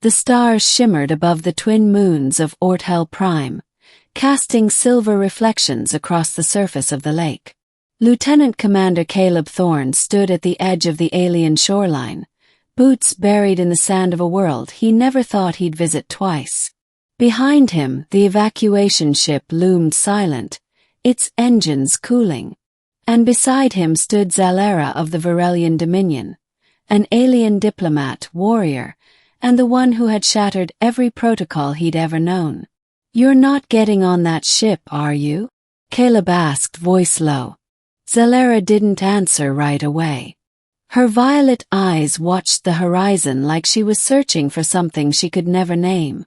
The stars shimmered above the twin moons of Orthel Prime, casting silver reflections across the surface of the lake. Lieutenant Commander Caleb Thorne stood at the edge of the alien shoreline, boots buried in the sand of a world he never thought he'd visit twice. Behind him, the evacuation ship loomed silent, its engines cooling. And beside him stood Zalera of the Varelian Dominion, an alien diplomat, warrior, and the one who had shattered every protocol he'd ever known. "You're not getting on that ship, are you?" Caleb asked, voice low. Zalera didn't answer right away. Her violet eyes watched the horizon like she was searching for something she could never name.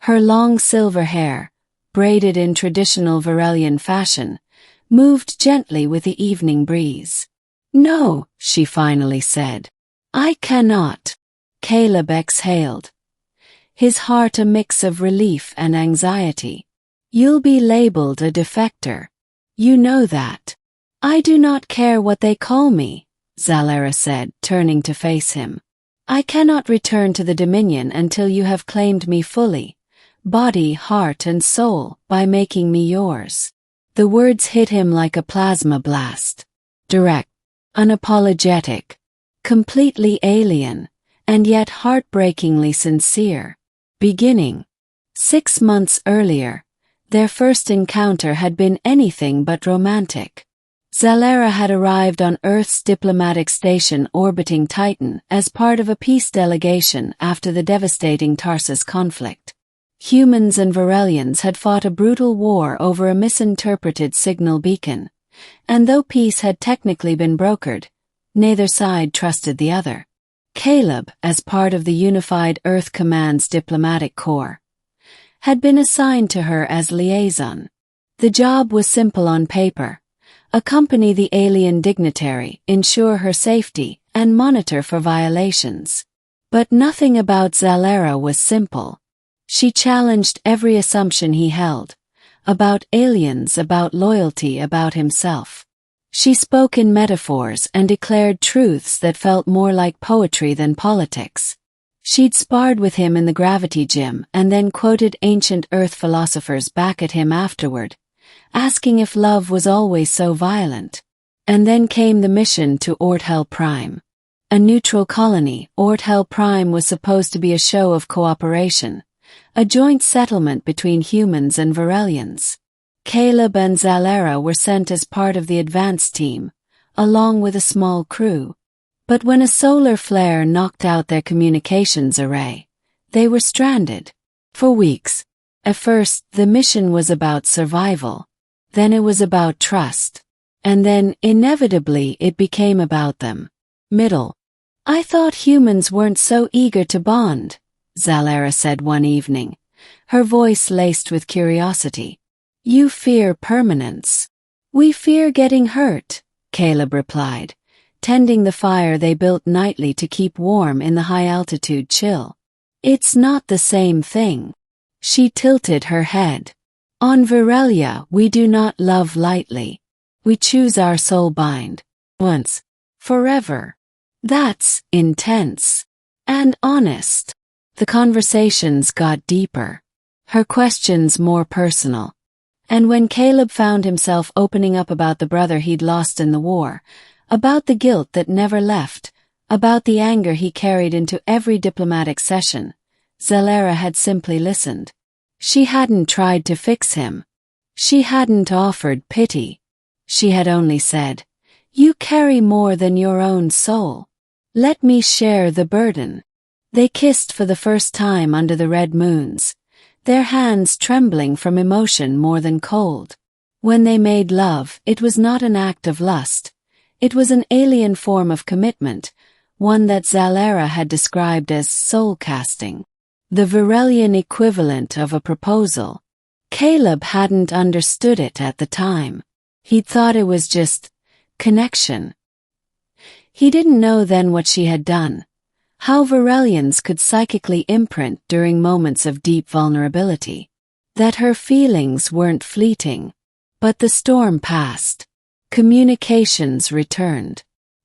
Her long silver hair, braided in traditional Varelian fashion, moved gently with the evening breeze. "No," she finally said. "I cannot." Caleb exhaled, his heart a mix of relief and anxiety. "You'll be labeled a defector. You know that." "I do not care what they call me," Zalera said, turning to face him. "I cannot return to the Dominion until you have claimed me fully, body, heart, and soul, by making me yours." The words hit him like a plasma blast. Direct, unapologetic, completely alien, and yet heartbreakingly sincere. Beginning. 6 months earlier, their first encounter had been anything but romantic. Zalera had arrived on Earth's diplomatic station orbiting Titan as part of a peace delegation after the devastating Tarsus conflict. Humans and Varelians had fought a brutal war over a misinterpreted signal beacon, and though peace had technically been brokered, neither side trusted the other. Caleb, as part of the unified Earth Command's diplomatic corps, had been assigned to her as liaison. The job was simple on paper: accompany the alien dignitary, ensure her safety, and monitor for violations. But nothing about Zalera was simple. She challenged every assumption he held, about aliens, about loyalty, about himself. She spoke in metaphors and declared truths that felt more like poetry than politics. She'd sparred with him in the gravity gym and then quoted ancient Earth philosophers back at him afterward, asking if love was always so violent. And then came the mission to Orthel Prime. A neutral colony, Orthel Prime was supposed to be a show of cooperation, a joint settlement between humans and Varelians. Caleb and Zalera were sent as part of the advance team, along with a small crew. But when a solar flare knocked out their communications array, they were stranded. For weeks. At first, the mission was about survival. Then it was about trust. And then, inevitably, it became about them. Middle. "I thought humans weren't so eager to bond," Zalera said one evening, her voice laced with curiosity. "You fear permanence." "We fear getting hurt," Caleb replied, tending the fire they built nightly to keep warm in the high-altitude chill. "It's not the same thing." She tilted her head. "On Varelia, we do not love lightly. We choose our soul bind. Once. Forever. That's intense. And honest." The conversations got deeper, her questions more personal. And when Caleb found himself opening up about the brother he'd lost in the war, about the guilt that never left, about the anger he carried into every diplomatic session, Zalera had simply listened. She hadn't tried to fix him. She hadn't offered pity. She had only said, "You carry more than your own soul. Let me share the burden." They kissed for the first time under the red moons, their hands trembling from emotion more than cold. When they made love, it was not an act of lust. It was an alien form of commitment, one that Zalera had described as soul-casting, the Varelian equivalent of a proposal. Caleb hadn't understood it at the time. He'd thought it was just connection. He didn't know then what she had done, how Varelians could psychically imprint during moments of deep vulnerability, that her feelings weren't fleeting. But the storm passed. Communications returned.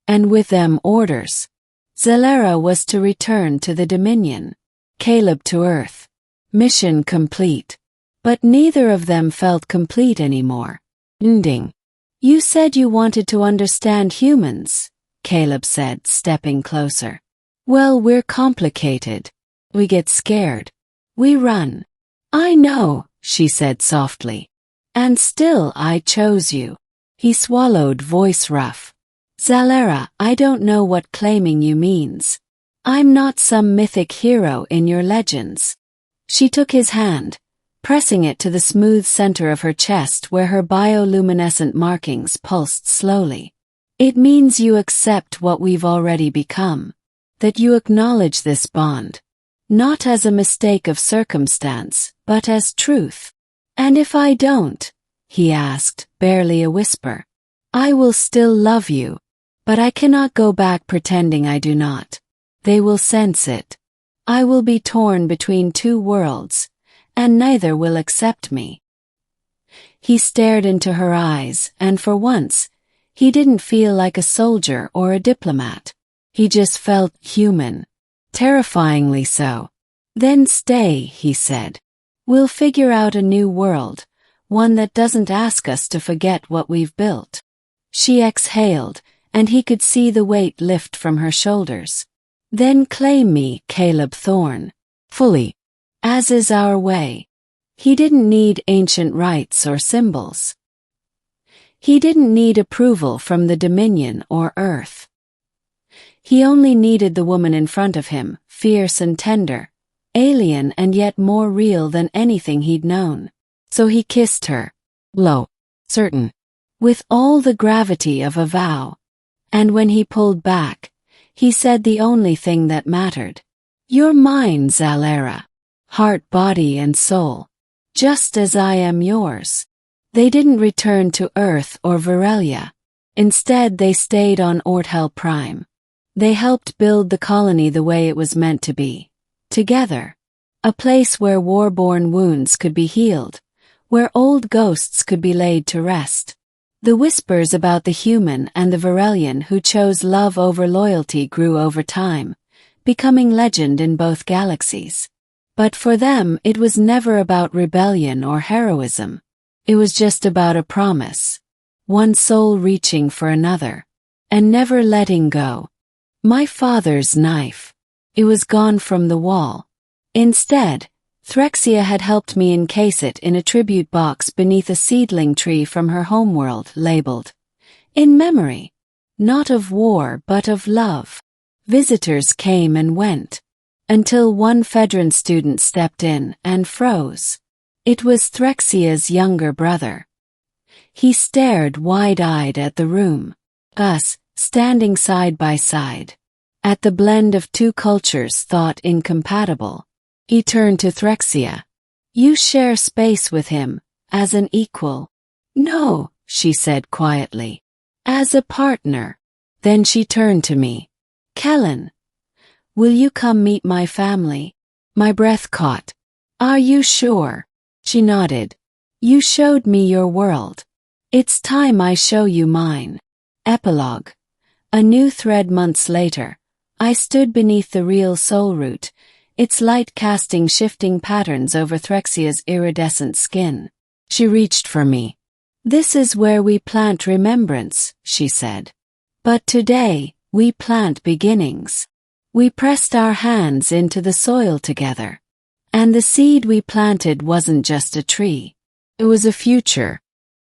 And with them orders. Zalera was to return to the Dominion. Caleb to Earth. Mission complete. But neither of them felt complete anymore. Ending. You said you wanted to understand humans, Caleb said, stepping closer. Well, we're complicated. We get scared. We run. I know, she said softly. And still I chose you. He swallowed, voice rough. Zalera, I don't know what claiming you means. I'm not some mythic hero in your legends. She took his hand, pressing it to the smooth center of her chest where her bioluminescent markings pulsed slowly. It means you accept what we've already become. That you acknowledge this bond. Not as a mistake of circumstance, but as truth. And if I don't? He asked, barely a whisper. I will still love you. But I cannot go back pretending I do not. They will sense it. I will be torn between two worlds, and neither will accept me. He stared into her eyes, and for once, he didn't feel like a soldier or a diplomat. He just felt human. Terrifyingly so. Then stay, he said. We'll figure out a new world, one that doesn't ask us to forget what we've built. She exhaled, and he could see the weight lift from her shoulders. Then claim me, Caleb Thorne. Fully. As is our way. He didn't need ancient rites or symbols. He didn't need approval from the Dominion or Earth. He only needed the woman in front of him, fierce and tender, alien and yet more real than anything he'd known. So he kissed her. Low. Certain. With all the gravity of a vow. And when he pulled back, he said the only thing that mattered. You're mine, Zalera. Heart, body, and soul. Just as I am yours. They didn't return to Earth or Varelia. Instead, they stayed on Ortel Prime. They helped build the colony the way it was meant to be. Together. A place where war-born wounds could be healed. Where old ghosts could be laid to rest. The whispers about the human and the Varelian who chose love over loyalty grew over time, becoming legend in both galaxies. But for them, it was never about rebellion or heroism. It was just about a promise. One soul reaching for another. And never letting go. My father's knife. It was gone from the wall. Instead, Threxia had helped me encase it in a tribute box beneath a seedling tree from her homeworld labeled, "In memory." Not of war but of love. Visitors came and went. Until one Fedran student stepped in and froze. It was Threxia's younger brother. He stared wide-eyed at the room. Us, standing side by side. At the blend of two cultures thought incompatible. He turned to Threxia. You share space with him, as an equal. No, she said quietly. As a partner. Then she turned to me. Kellen. Will you come meet my family? My breath caught. Are you sure? She nodded. You showed me your world. It's time I show you mine. Epilogue. A new thread months later. I stood beneath the real soul root, its light casting shifting patterns over Threxia's iridescent skin. She reached for me. This is where we plant remembrance, she said. But today, we plant beginnings. We pressed our hands into the soil together. And the seed we planted wasn't just a tree. It was a future,